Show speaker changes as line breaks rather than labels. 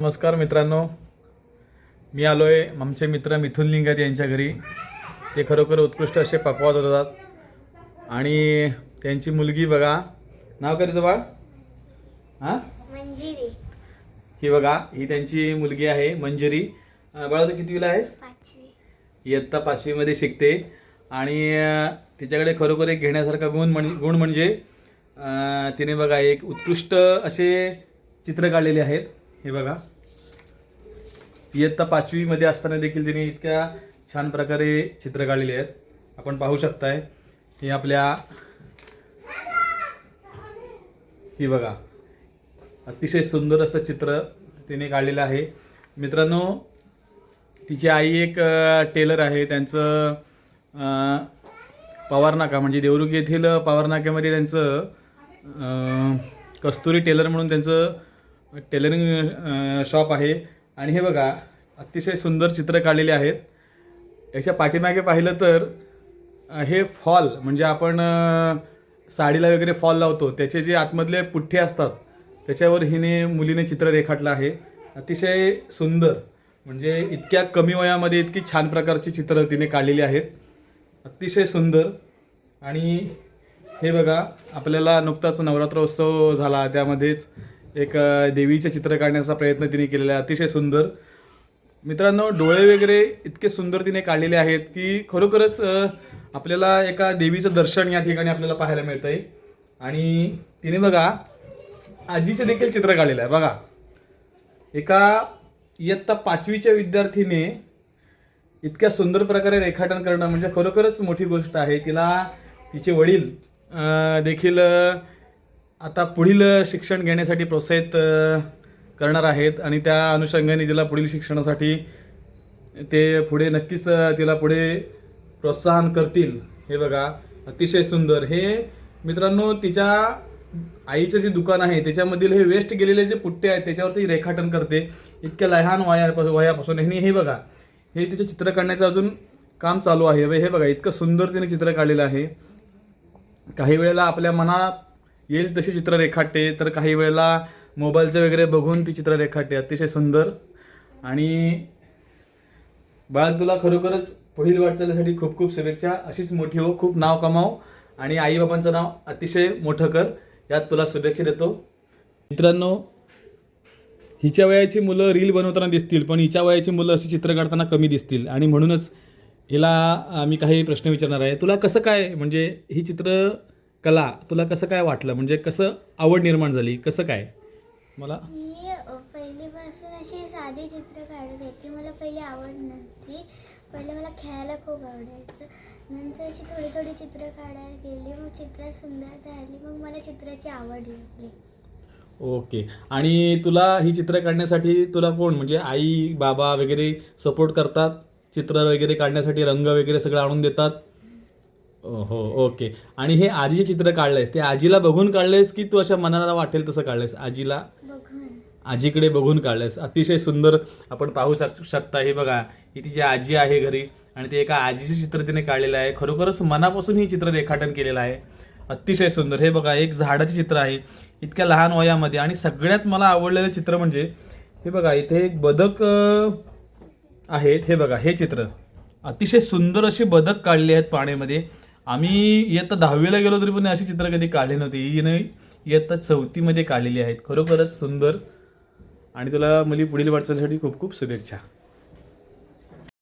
नमस्कार मित्रांनो, मी आलो आहे आमचे मित्र मिथुन लिंगायत यांच्या घरी. ते खरोखर उत्कृष्ट असे पकवाज होतात आणि त्यांची मुलगी बघा, नाव काय तुझं बाळ? हां,
मंजिरी.
ही बघा, ही त्यांची मुलगी आहे मंजिरी. बाळा तू कितवीला आहेस?
5वी.
इयत्ता 5वी मध्ये शिकते आणि तिच्याकडे खरोखर एक घेण्यासारखा गुण म्हणजे तिने बघा एक उत्कृष्ट असे चित्र काढलेले आहेत. हे बघा, इयत्ता 5वी मध्ये असताना देखील तिने इतक्या छान प्रकारे चित्र काढलेली आहेत. आपण पाहू शकताय. हे आपल्या ही बघा, अतिशय सुंदर असं चित्र तिने काढलेलं आहे. मित्रांनो, तिची आई एक टेलर आहे. त्यांचं पवारनाका म्हणजे देवरुख येथील पवारनाक्यामध्ये त्यांचं कस्तुरी टेलर म्हणून त्यांचं टेलरिंग शॉप आहे. आणि हे बघा, अतिशय सुंदर चित्र काढलेले आहेत. याच्या पाठीमागे पाहिलं तर हे फॉल म्हणजे आपण साडीला वगैरे फॉल लावतो त्याचे जे आतमधले पुठ्ठे असतात त्याच्यावर मुलीने चित्र रेखाटलं आहे. अतिशय सुंदर, म्हणजे इतक्या कमी वयामध्ये इतकी छान प्रकारची चित्र तिने काढलेली आहेत. अतिशय सुंदर. आणि हे बघा, आपल्याला नुकताच नवरात्रोत्सव झाला, त्यामध्येच एक देवीचे चित्र काढण्याचा प्रयत्न तिने केलेला आहे. अतिशय सुंदर. मित्रांनो, डोळे वगैरे इतके सुंदर तिने काढलेले आहेत की खरोखरच आपल्याला एका देवीचं दर्शन या ठिकाणी आपल्याला पाहायला मिळतं आहे. आणि तिने बघा आजीचे देखील चित्र काढलेलं आहे. बघा, एका इयत्ता 5वीच्या विद्यार्थीने इतक्या सुंदर प्रकारे रेखाटन करणं म्हणजे खरोखरच मोठी गोष्ट आहे. तिचे वडील देखील आता पुढील शिक्षण घेण्यासाठी प्रोत्साहित करणार आहेत आणि त्या अनुषंगाने तिला पुढील शिक्षणासाठी ते पुढे नक्कीच तिला पुढे प्रोत्साहन करतील. हे बघा, अतिशय सुंदर. हे मित्रांनो, तिच्या आईचं जे दुकान आहे त्याच्यामधील हे वेस्ट गेलेले जे पुट्टे आहेत त्याच्यावरती रेखाटन करते इतक्या लहान वयापासून. हे बघा, हे तिचे चित्र काढण्याचं अजून काम चालू आहे. हे बघा, इतकं सुंदर तिने चित्र काढलेलं आहे. काही वेळेला आपल्या मनात येईल तशी चित्र रेखाटते, तर काही वेळेला मोबाईलचं वगैरे बघून ती चित्र रेखाटते. अतिशय सुंदर. आणि बाळ, तुला खरोखरच पुढील वाटचालीसाठी खूप खूप शुभेच्छा. अशीच मोठी हो, खूप नाव कमाव आणि आईबाबांचं नाव अतिशय मोठं कर, यात तुला शुभेच्छा देतो. मित्रांनो, हिच्या वयाची मुलं रील बनवताना दिसतील, पण हिच्या वयाची मुलं अशी चित्र काढताना कमी दिसतील. आणि म्हणूनच हिला मी काही प्रश्न विचारणार आहे. तुला कसं काय, म्हणजे ही चित्रकला तुला कसं काय वाटलं, म्हणजे कसं आवड निर्माण झाली, कसं काय? मला
मी पहिलीपासून अशी साधी चित्र काढत होती. मला पहिली आवड नव्हती. पहिले मला खेळायला खूप आवडायचं. नंतर अशी थोडी थोडी चित्र काढायला गेली, मग चित्र सुंदर झाली, मग मला चित्राची आवड लागली.
ओके. आणि तुला ही चित्र काढण्यासाठी तुला कोण, म्हणजे आई बाबा वगैरे सपोर्ट करतात? चित्र वगैरे काढण्यासाठी रंग वगैरे सगळं आणून देतात? हो, ओके. आणि हे आजीचे चित्र काढलंयस, ते आजीला बघून काढलंयस की तू अशा मनाला वाटेल तसं काढलंयस? आजीकडे बघून काढलंयस. अतिशय सुंदर. आपण पाहू शकता. हे बघा, ही तिची आजी आहे घरी आणि ते एका आजीचे चित्र तिने काढलेलं आहे. खरोखरच मनापासून ही चित्र रेखाटन केलेलं आहे. अतिशय सुंदर. हे बघा, एक झाडाचे चित्र आहे इतक्या लहान वयामध्ये. आणि सगळ्यात मला आवडलेलं चित्र म्हणजे हे बघा, इथे एक बदक आहेत. हे बघा, हे चित्र अतिशय सुंदर अशी बदक काढली आहेत पाण्यामध्ये. आम्ही इयत्ता 10वीला गेलो तरी पण अशी चित्र कधी काढली नव्हती. हिने इयत्ता 4थीमध्ये काढलेली आहेत. खरोखरच सुंदर. आणि तुला मुली पुढील वाटचालीसाठी खूप खूप शुभेच्छा.